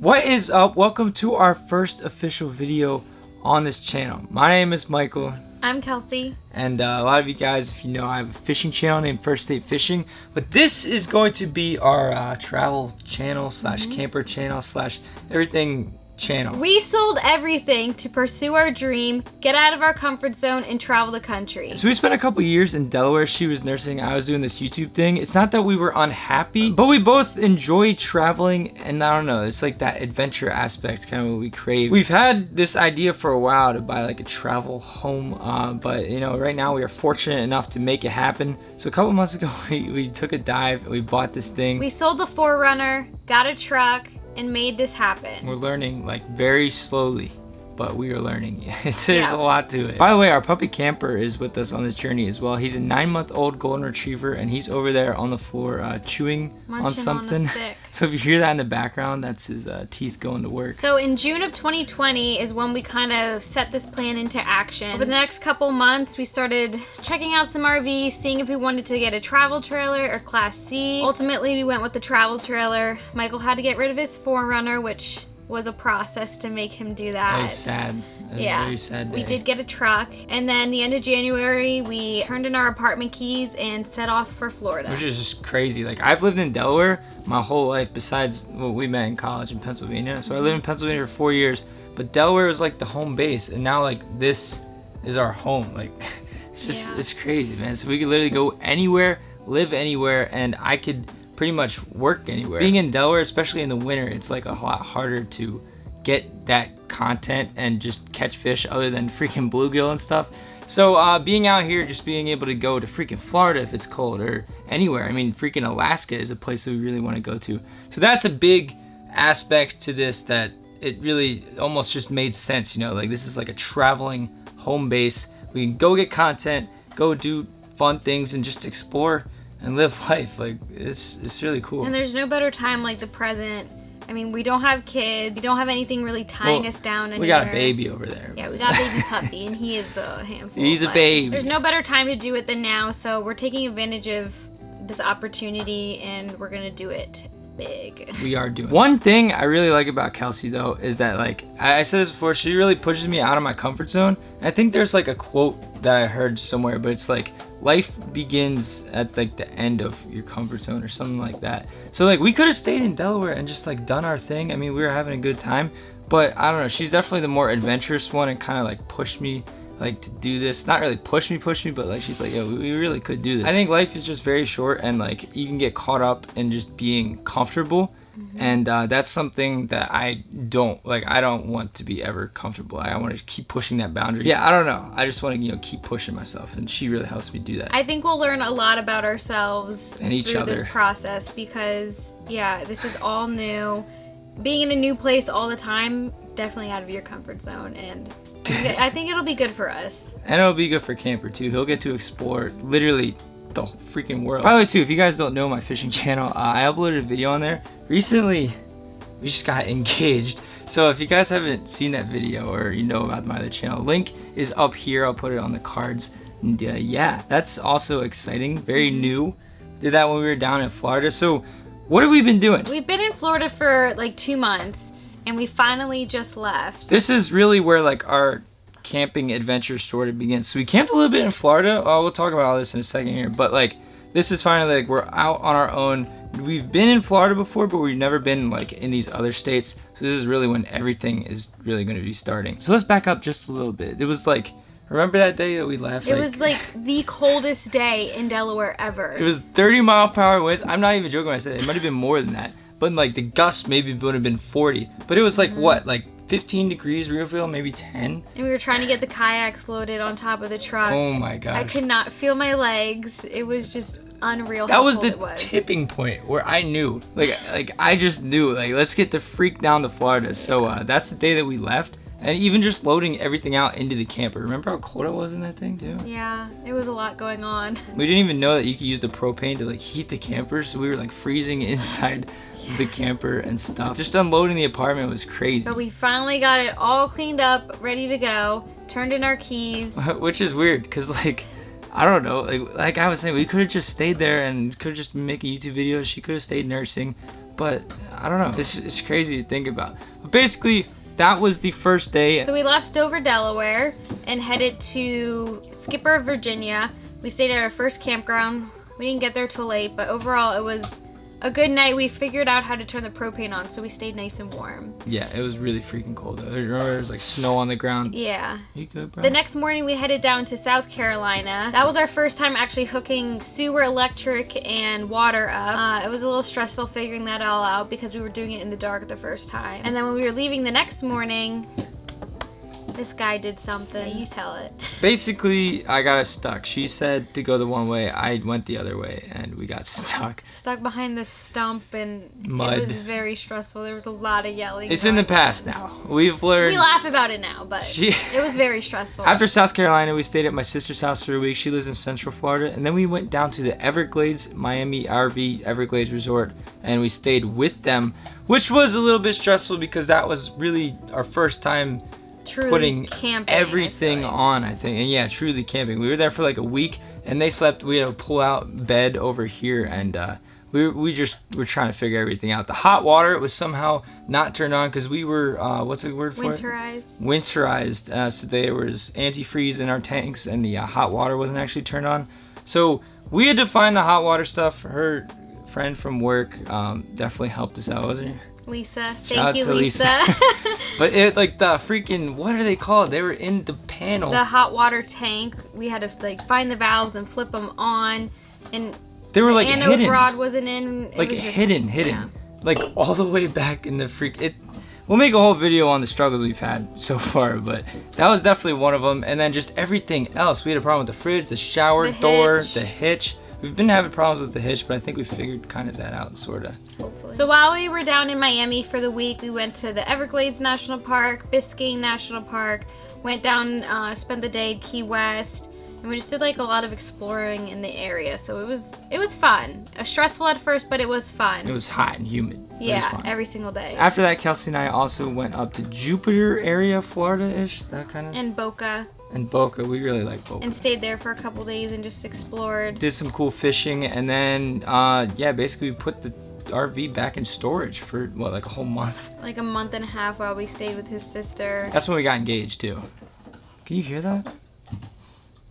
What is up? Welcome to our first official video on this channel. My name is Michael. I'm Kelsie. And a lot of you guys, if you know, I have a fishing channel named First State Fishing. But this is going to be our travel channel slash camper channel slash everything channel. We sold everything to pursue our dream, get out of our comfort zone, and travel the country. So we spent a couple years in Delaware. She was nursing, I was doing this YouTube thing. It's not that we were unhappy, but we both enjoy traveling, and I don't know, it's like that adventure aspect kind of what we crave. We've had this idea for a while to buy like a travel home, but you know, right now we are fortunate enough to make it happen. So a couple months ago, we took a dive and we bought this thing. We sold the 4Runner, got a truck, and made this happen. We're learning like very slowly, but we are learning. There's a lot to it. By the way, our puppy Camper is with us on this journey as well. He's a 9-month-old golden retriever, and he's over there on the floor chewing on something. So if you hear that in the background, that's his teeth going to work. So in June of 2020 is when we kind of set this plan into action. Over the next couple months, we started checking out some RVs, seeing if we wanted to get a travel trailer or Class C. Ultimately, we went with the travel trailer. Michael had to get rid of his 4Runner, which was a process to make him do that. That was sad. That was a very sad day. We did get a truck, and then the end of January we turned in our apartment keys and set off for Florida. Which is just crazy. Like, I've lived in Delaware my whole life besides what we met in college in Pennsylvania. So I lived in Pennsylvania for 4 years, but Delaware was like the home base, and now like this is our home. Like it's just it's crazy, man. So we could literally go anywhere, live anywhere, and I could pretty much work anywhere. Being in Delaware, especially in the winter, it's like a lot harder to get that content and just catch fish other than freaking bluegill and stuff. So being out here, just being able to go to freaking Florida if it's cold, or anywhere. I mean, freaking Alaska is a place that we really want to go to. So that's a big aspect to this, that it really almost just made sense, you know, like this is like a traveling home base. We can go get content, go do fun things, and just explore and live life. Like it's really cool. And there's no better time like the present. I mean, we don't have kids, we don't have anything really tying us down anywhere. We got a baby over there. Yeah, we got a baby puppy, and he is a handful. He's a baby. There's no better time to do it than now, so we're taking advantage of this opportunity, and we're gonna do it big. We are doing. One thing I really like about Kelsie though is that, like I said this before, she really pushes me out of my comfort zone. And I think there's like a quote that I heard somewhere, but it's like, life begins at like the end of your comfort zone or something like that. So like we could have stayed in Delaware and just like done our thing. I mean, we were having a good time, but I don't know, she's definitely the more adventurous one and kind of like pushed me like to do this. Not really push me, but like she's like, yo, we really could do this. I think life is just very short, and like you can get caught up in just being comfortable. And that's something that I don't like. I don't want to be ever comfortable. I want to keep pushing that boundary. Yeah, I don't know. I just want to, you know, keep pushing myself, and she really helps me do that. I think we'll learn a lot about ourselves and each other through this process, because this is all new. Being in a new place all the time, definitely out of your comfort zone, and I think it'll be good for us. And it'll be good for Camper too. He'll get to explore literally the whole freaking world. By the way too, if you guys don't know my fishing channel, I uploaded a video on there recently. We just got engaged, so if you guys haven't seen that video, or you know about my other channel, link is up here. I'll put it on the cards. And yeah, that's also exciting, very new. Did that when we were down in Florida. So what have we been doing? We've been in Florida for like 2 months, and we finally just left. This is really where like our camping adventure sort of begins. So we camped a little bit in Florida. Oh, we'll talk about all this in a second here, but like this is finally like we're out on our own. We've been in Florida before, but we've never been like in these other states. So this is really when everything is really going to be starting. So let's back up just a little bit. It was like, remember that day that we left? It was like the coldest day in Delaware ever. It was 30-mile-per-hour winds. I'm not even joking when I said it. It might have been more than that, but like the gusts maybe would have been 40. But it was like what, like 15 degrees real feel, maybe 10. And we were trying to get the kayaks loaded on top of the truck. Oh my god. I could not feel my legs. It was just unreal. That was the tipping point where I knew, like I just knew, like, let's get the freak down to Florida. So that's the day that we left. And even just loading everything out into the camper. Remember how cold it was in that thing too? Yeah, it was a lot going on. We didn't even know that you could use the propane to like heat the camper. So we were like freezing inside the camper and stuff. Just unloading the apartment was crazy. But we finally got it all cleaned up, ready to go. Turned in our keys. Which is weird, because like, I don't know, like I was saying, we could have just stayed there and could have just been making YouTube videos. She could have stayed nursing. but I don't know. It's crazy to think about. But basically, that was the first day. So we left over Delaware and headed to Skipper, Virginia. We stayed at our first campground. We didn't get there till late, but overall it was a good night. We figured out how to turn the propane on, so we stayed nice and warm. Yeah, it was really freaking cold though. There was like snow on the ground. Yeah. You good, bro? The next morning we headed down to South Carolina. That was our first time actually hooking sewer, electric, and water up. It was a little stressful figuring that all out because we were doing it in the dark the first time. And then when we were leaving the next morning, this guy did something. You tell it. Basically, I got us stuck. She said to go the one way, I went the other way, and we got stuck. Stuck behind this stump, and mud. It was very stressful. There was a lot of yelling. It's in the past now. We've learned. We laugh about it now, but it was very stressful. After South Carolina, we stayed at my sister's house for a week. She lives in Central Florida, and then we went down to the Everglades, Miami RV Everglades Resort, and we stayed with them, which was a little bit stressful because that was really our first time truly putting camping, everything on, I think. And yeah, truly camping. We were there for like a week, and they slept. We had a pull-out bed over here, and we just were trying to figure everything out. The hot water was somehow not turned on because we were what's the word for winterized. it? Winterized. So there was antifreeze in our tanks, and the hot water wasn't actually turned on. So we had to find the hot water stuff. Her friend from work definitely helped us out, wasn't it? Lisa. Shout out Thank you, to Lisa. But it, like, the freaking, what are they called? They were in the panel. The hot water tank. We had to like find the valves and flip them on, and they were like the anode hidden. rod wasn't in. It like was just, hidden, yeah. like all the way back in the We'll make a whole video on the struggles we've had so far, but that was definitely one of them. And then just everything else. We had a problem with the fridge, the shower door, the hitch. We've been having problems with the hitch, but I think we figured kind of that out, sort of. Hopefully. So while we were down in Miami for the week, we went to the Everglades National Park, Biscayne National Park, went down, spent the day at Key West, and we just did like a lot of exploring in the area. So it was fun. Stressful at first, but it was fun. It was hot and humid. Yeah, every single day. After that, Kelsie and I also went up to Jupiter area, Florida-ish, that kind of. And Boca. And Boca, we really like Boca. And stayed there for a couple days and just explored. Did some cool fishing, and then, yeah, basically we put the RV back in storage for, what, like a whole month? Like a month and a half while we stayed with his sister. That's when we got engaged, too. Can you hear that?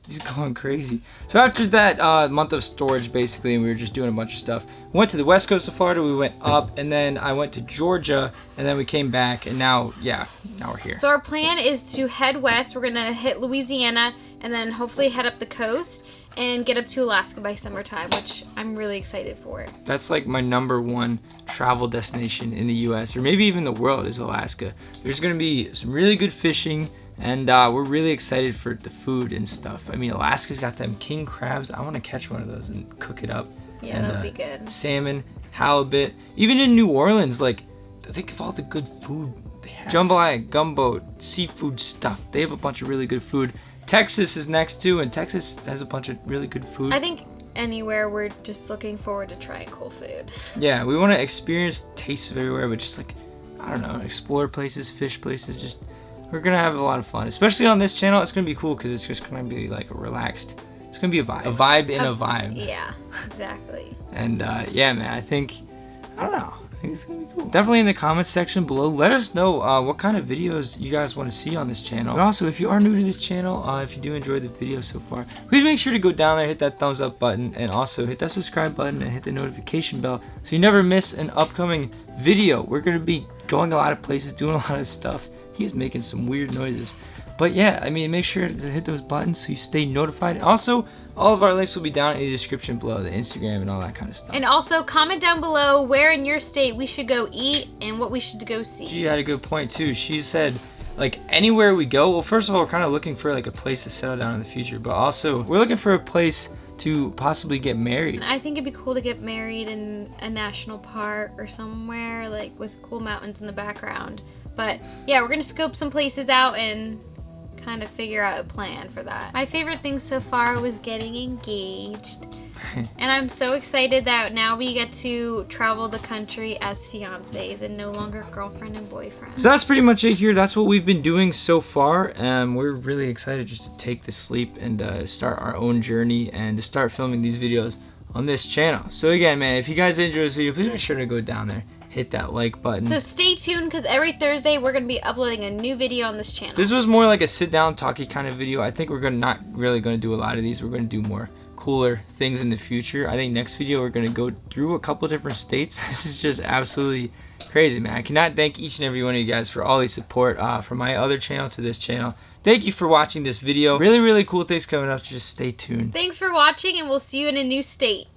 He's going crazy. So after that month of storage, basically, and we were just doing a bunch of stuff, we went to the west coast of Florida, we went up, and then I went to Georgia, and then we came back, and now, yeah, now we're here. So our plan is to head west. We're gonna hit Louisiana, and then hopefully head up the coast and get up to Alaska by summertime, which I'm really excited for. That's like my #1 travel destination in the US, or maybe even the world, is Alaska. There's gonna be some really good fishing, and we're really excited for the food and stuff. I mean, Alaska's got them king crabs. I want to catch one of those and cook it up. Yeah, and, that would be good. Salmon, halibut. Even in New Orleans, like, think of all the good food they have. Jambalaya, gumbo, seafood stuff. They have a bunch of really good food. Texas is next too, and Texas has a bunch of really good food. I think anywhere, we're just looking forward to trying cool food. Yeah, we want to experience tastes of everywhere, but just like, I don't know, explore places, fish places, just... We're gonna have a lot of fun, especially on this channel. It's gonna be cool because it's just gonna be like a relaxed. It's gonna be a vibe. A vibe in a vibe. Yeah, exactly. And yeah, man, I think, I don't know. I think it's gonna be cool. Definitely in the comments section below, let us know what kind of videos you guys want to see on this channel. And also, if you are new to this channel, if you do enjoy the video so far, please make sure to go down there, hit that thumbs up button, and also hit that subscribe button and hit the notification bell so you never miss an upcoming video. We're gonna be going a lot of places, doing a lot of stuff. He's making some weird noises. But yeah, I mean, make sure to hit those buttons so you stay notified. And also, all of our links will be down in the description below, the Instagram and all that kind of stuff. And also, comment down below where in your state we should go eat and what we should go see. She had a good point too. She said, like, anywhere we go, well, first of all, we're kind of looking for like a place to settle down in the future, but also we're looking for a place to possibly get married. I think it'd be cool to get married in a national park or somewhere like with cool mountains in the background. But yeah, we're gonna scope some places out and kind of figure out a plan for that. My favorite thing so far was getting engaged. And I'm so excited that now we get to travel the country as fiancés and no longer girlfriend and boyfriend. So that's pretty much it here. That's what we've been doing so far. We're really excited just to take this leap and start our own journey and to start filming these videos on this channel. So again, man, if you guys enjoyed this video, please make sure to go down there, hit that like button. So stay tuned, because every Thursday we're going to be uploading a new video on this channel. This was more like a sit down talky kind of video. I think we're not really going to do a lot of these. We're going to do more cooler things in the future. I think next video we're going to go through a couple different states. This is just absolutely crazy, man. I cannot thank each and every one of you guys for all the support from my other channel to this channel. Thank you for watching this video. Really, really cool things coming up. Just stay tuned. Thanks for watching, and we'll see you in a new state.